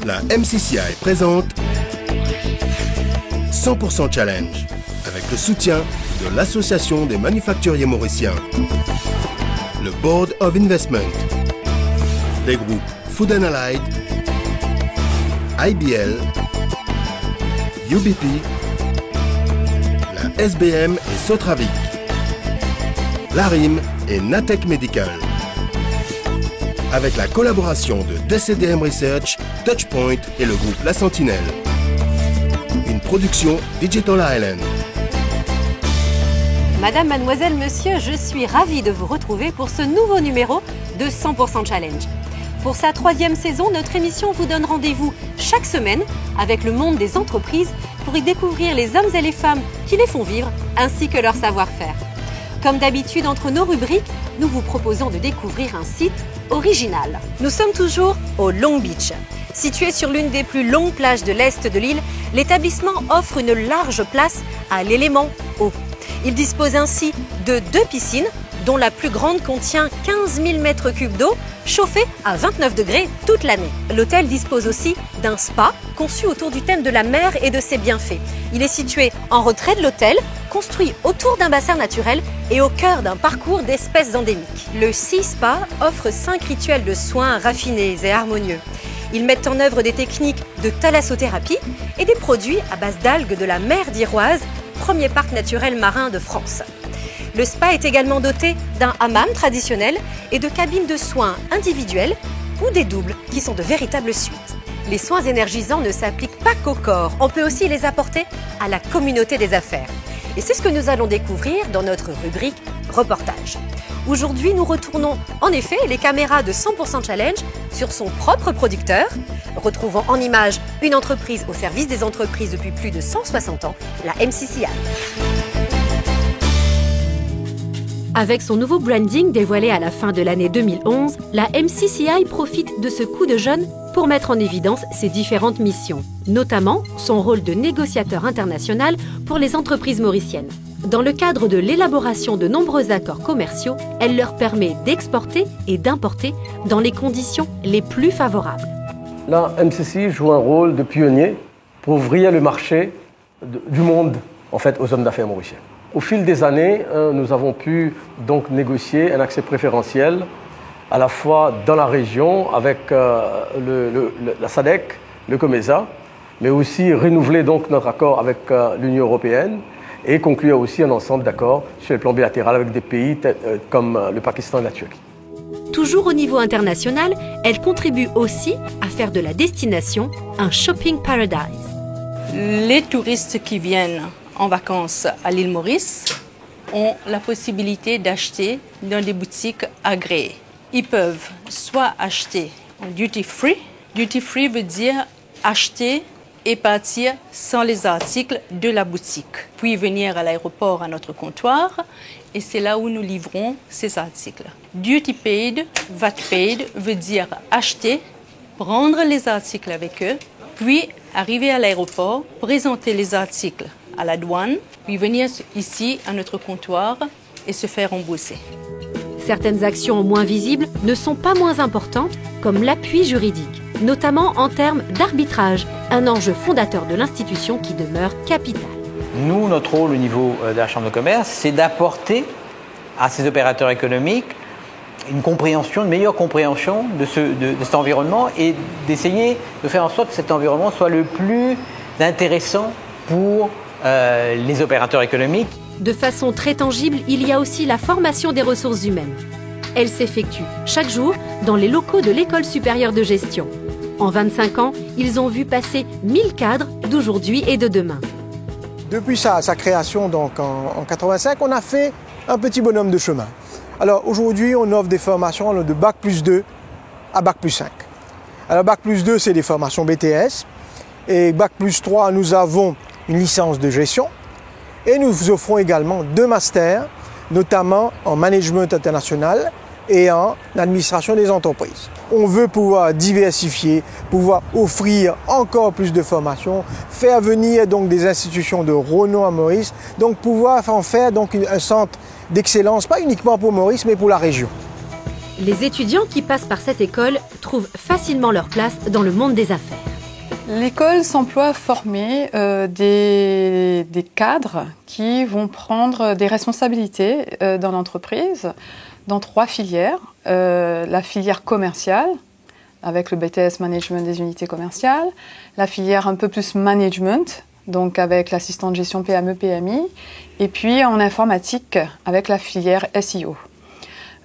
La MCCI présente 100% Challenge avec le soutien de l'Association des manufacturiers mauriciens, le Board of Investment, les groupes Food and Allied, IBL, UBP, la SBM et Sotravic, l'ARIM et Natech Medical. Avec la collaboration de DCDM Research, Touchpoint et le groupe La Sentinelle. Une production Digital Island. Madame, mademoiselle, monsieur, je suis ravie de vous retrouver pour ce nouveau numéro de 100% Challenge. Pour sa 3e saison, notre émission vous donne rendez-vous chaque semaine avec le monde des entreprises pour y découvrir les hommes et les femmes qui les font vivre ainsi que leur savoir-faire. Comme d'habitude, entre nos rubriques, nous vous proposons de découvrir un site original. Nous sommes toujours au Long Beach. Situé sur l'une des plus longues plages de l'est de l'île, l'établissement offre une large place à l'élément eau. Il dispose ainsi de 2 piscines, dont la plus grande contient 15 000 m3 d'eau, chauffée à 29 degrés toute l'année. L'hôtel dispose aussi d'un spa conçu autour du thème de la mer et de ses bienfaits. Il est situé en retrait de l'hôtel, construit autour d'un bassin naturel et au cœur d'un parcours d'espèces endémiques. Le Sea Spa offre 5 rituels de soins raffinés et harmonieux. Ils mettent en œuvre des techniques de thalassothérapie et des produits à base d'algues de la mer d'Iroise, premier parc naturel marin de France. Le spa est également doté d'un hammam traditionnel et de cabines de soins individuelles ou des doubles qui sont de véritables suites. Les soins énergisants ne s'appliquent pas qu'au corps, on peut aussi les apporter à la communauté des affaires. Et c'est ce que nous allons découvrir dans notre rubrique Reportage. Aujourd'hui, nous retournons en effet les caméras de 100% Challenge sur son propre producteur, retrouvant en images une entreprise au service des entreprises depuis plus de 160 ans, la MCCI. Avec son nouveau branding dévoilé à la fin de l'année 2011, la MCCI profite de ce coup de jeune pour mettre en évidence ses différentes missions, notamment son rôle de négociateur international pour les entreprises mauriciennes. Dans le cadre de l'élaboration de nombreux accords commerciaux, elle leur permet d'exporter et d'importer dans les conditions les plus favorables. La MCCI joue un rôle de pionnier pour ouvrir le marché du monde en fait, aux hommes d'affaires mauriciens. Au fil des années, nous avons pu donc négocier un accès préférentiel à la fois dans la région avec la SADC, le COMESA, mais aussi renouveler donc notre accord avec l'Union européenne et conclure aussi un ensemble d'accords sur le plan bilatéral avec des pays comme le Pakistan et la Turquie. Toujours au niveau international, elle contribue aussi à faire de la destination un shopping paradise. Les touristes qui viennent en vacances à l'île Maurice ont la possibilité d'acheter dans des boutiques agréées. Ils peuvent soit acheter en duty free. Duty free veut dire acheter et partir sans les articles de la boutique. Puis venir à l'aéroport à notre comptoir et c'est là où nous livrons ces articles. Duty paid, VAT paid veut dire acheter, prendre les articles avec eux, puis arriver à l'aéroport, présenter les articles à la douane, puis venir ici à notre comptoir et se faire rembourser. Certaines actions moins visibles ne sont pas moins importantes, comme l'appui juridique, notamment en termes d'arbitrage, un enjeu fondateur de l'institution qui demeure capital. Nous, notre rôle au niveau de la Chambre de commerce, c'est d'apporter à ces opérateurs économiques une meilleure compréhension de cet environnement et d'essayer de faire en sorte que cet environnement soit le plus intéressant pour les opérateurs économiques. De façon très tangible, il y a aussi la formation des ressources humaines. Elle s'effectue chaque jour dans les locaux de l'École supérieure de gestion. En 25 ans, ils ont vu passer 1000 cadres d'aujourd'hui et de demain. Depuis sa création donc en 85, on a fait un petit bonhomme de chemin. Alors aujourd'hui, on offre des formations de Bac plus 2 à Bac plus 5. Alors Bac plus 2, c'est des formations BTS. Et Bac plus 3, nous avons une licence de gestion. Et nous offrons également 2 masters, notamment en management international et en administration des entreprises. On veut pouvoir diversifier, pouvoir offrir encore plus de formations, faire venir donc des institutions de renom à Maurice, donc pouvoir en faire donc un centre d'excellence, pas uniquement pour Maurice, mais pour la région. Les étudiants qui passent par cette école trouvent facilement leur place dans le monde des affaires. L'école s'emploie à former des cadres qui vont prendre des responsabilités dans l'entreprise dans 3 filières. La filière commerciale, avec le BTS Management des unités commerciales, la filière un peu plus management, donc avec l'assistant de gestion PME-PMI, et puis en informatique avec la filière SEO.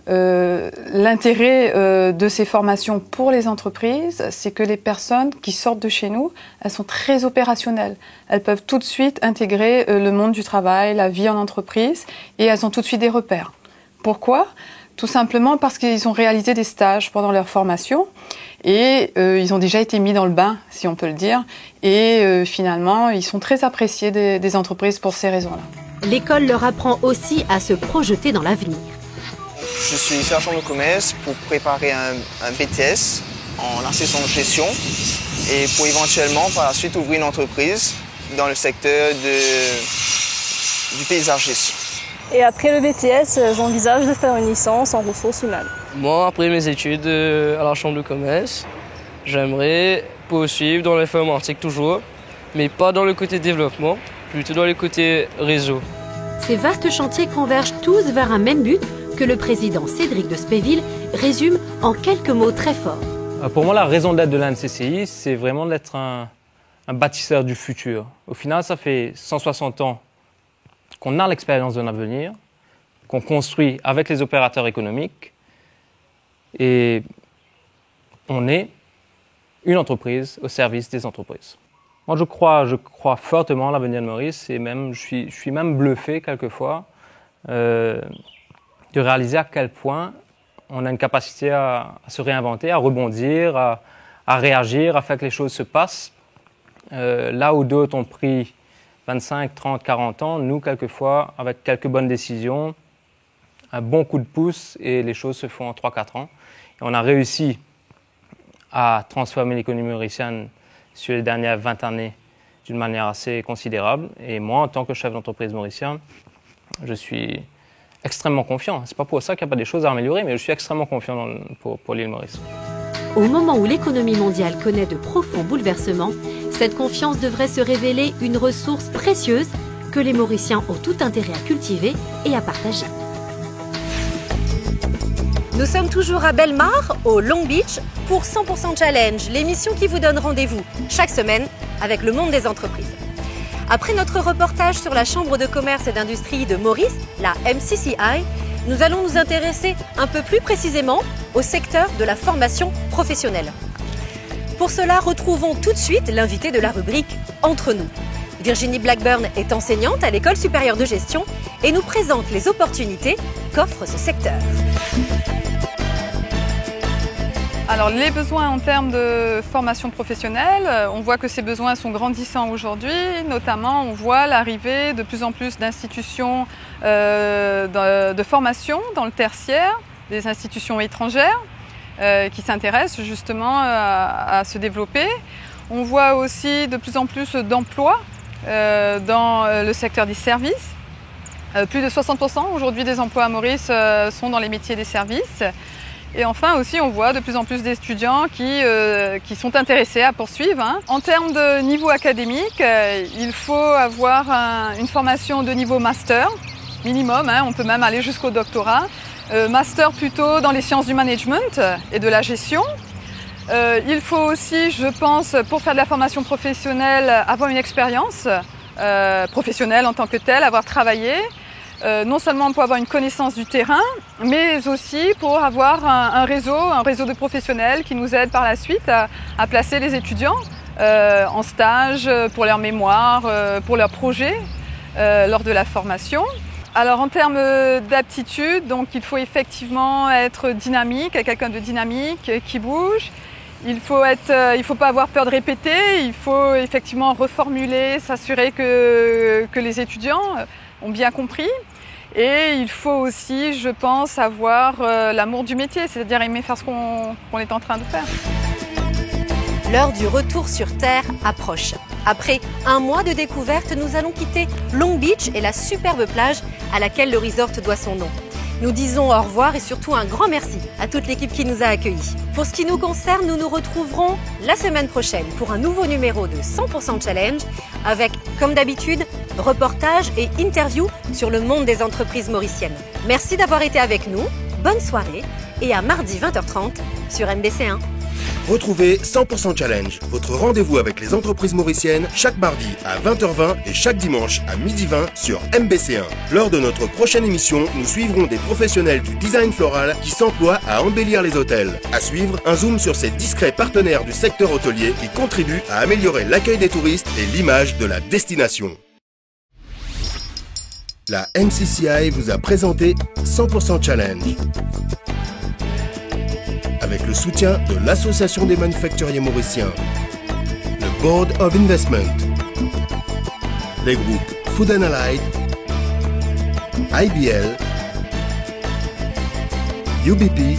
L'intérêt de ces formations pour les entreprises, c'est que les personnes qui sortent de chez nous, elles sont très opérationnelles. Elles peuvent tout de suite intégrer le monde du travail, la vie en entreprise, et elles ont tout de suite des repères. Pourquoi ? Tout simplement parce qu'ils ont réalisé des stages pendant leur formation et ils ont déjà été mis dans le bain, si on peut le dire, et finalement, ils sont très appréciés des entreprises pour ces raisons-là. L'école leur apprend aussi à se projeter dans l'avenir. Je suis ici à la Chambre de commerce pour préparer un BTS en assistance de gestion et pour éventuellement par la suite ouvrir une entreprise dans le secteur du paysagisme. Et après le BTS, j'envisage de faire une licence en ressources humaines. Moi, après mes études à la Chambre de commerce, j'aimerais poursuivre dans l'informatique toujours, mais pas dans le côté développement, plutôt dans le côté réseau. Ces vastes chantiers convergent tous vers un même but que le président Cédric de Spéville résume en quelques mots très forts. Pour moi, la raison d'être de l'ANCCI, c'est vraiment d'être un bâtisseur du futur. Au final, ça fait 160 ans qu'on a l'expérience d'un avenir, qu'on construit avec les opérateurs économiques, et on est une entreprise au service des entreprises. Moi, je crois fortement à l'avenir de Maurice, et même, je suis même bluffé quelquefois de réaliser à quel point on a une capacité à se réinventer, à rebondir, à réagir, à faire que les choses se passent. Là où d'autres ont pris 25, 30, 40 ans, nous, quelquefois, avec quelques bonnes décisions, un bon coup de pouce, et les choses se font en 3-4 ans. Et on a réussi à transformer l'économie mauricienne sur les dernières 20 années d'une manière assez considérable. Et moi, en tant que chef d'entreprise mauricien, je suis extrêmement confiant. Ce n'est pas pour ça qu'il n'y a pas des choses à améliorer, mais je suis extrêmement confiant pour l'île Maurice. Au moment où l'économie mondiale connaît de profonds bouleversements, cette confiance devrait se révéler une ressource précieuse que les Mauriciens ont tout intérêt à cultiver et à partager. Nous sommes toujours à Belmar, au Long Beach, pour 100% Challenge, l'émission qui vous donne rendez-vous chaque semaine avec le monde des entreprises. Après notre reportage sur la Chambre de commerce et d'industrie de Maurice, la MCCI, nous allons nous intéresser un peu plus précisément au secteur de la formation professionnelle. Pour cela, retrouvons tout de suite l'invité de la rubrique Entre nous. Virginie Blackburn est enseignante à l'École supérieure de gestion et nous présente les opportunités qu'offre ce secteur. Alors les besoins en termes de formation professionnelle, on voit que ces besoins sont grandissants aujourd'hui. Notamment, on voit l'arrivée de plus en plus d'institutions de formation dans le tertiaire, des institutions étrangères qui s'intéressent justement à se développer. On voit aussi de plus en plus d'emplois dans le secteur des services. Plus de 60% aujourd'hui des emplois à Maurice sont dans les métiers des services. Et enfin aussi, on voit de plus en plus d'étudiants qui sont intéressés à poursuivre. En termes de niveau académique, il faut avoir une formation de niveau master, minimum, on peut même aller jusqu'au doctorat. Master plutôt dans les sciences du management et de la gestion. Il faut aussi, je pense, pour faire de la formation professionnelle, avoir une expérience professionnelle en tant que telle, avoir travaillé. Non seulement pour avoir une connaissance du terrain, mais aussi pour avoir un réseau de professionnels qui nous aident par la suite à placer les étudiants en stage, pour leur mémoire, pour leurs projets lors de la formation. Alors en termes d'aptitude, donc il faut effectivement être dynamique, quelqu'un de dynamique qui bouge. Il ne faut pas avoir peur de répéter, il faut effectivement reformuler, s'assurer que les étudiants ont bien compris. Et il faut aussi, je pense, avoir l'amour du métier, c'est-à-dire aimer faire ce qu'on est en train de faire. L'heure du retour sur Terre approche. Après un mois de découverte, nous allons quitter Long Beach et la superbe plage à laquelle le resort doit son nom. Nous disons au revoir et surtout un grand merci à toute l'équipe qui nous a accueillis. Pour ce qui nous concerne, nous nous retrouverons la semaine prochaine pour un nouveau numéro de 100% Challenge avec, comme d'habitude, reportages et interviews sur le monde des entreprises mauriciennes. Merci d'avoir été avec nous, bonne soirée et à mardi 20h30 sur MBC1. Retrouvez 100% Challenge, votre rendez-vous avec les entreprises mauriciennes, chaque mardi à 20h20 et chaque dimanche à 12h20 sur MBC1. Lors de notre prochaine émission, nous suivrons des professionnels du design floral qui s'emploient à embellir les hôtels. À suivre, un zoom sur ces discrets partenaires du secteur hôtelier qui contribuent à améliorer l'accueil des touristes et l'image de la destination. La NCCI vous a présenté 100% Challenge, avec le soutien de l'Association des manufacturiers mauriciens, le Board of Investment, les groupes Food and Allied, IBL, UBP,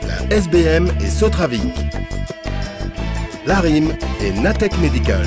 la SBM et Sotravic, l'ARIM et Natec Medical.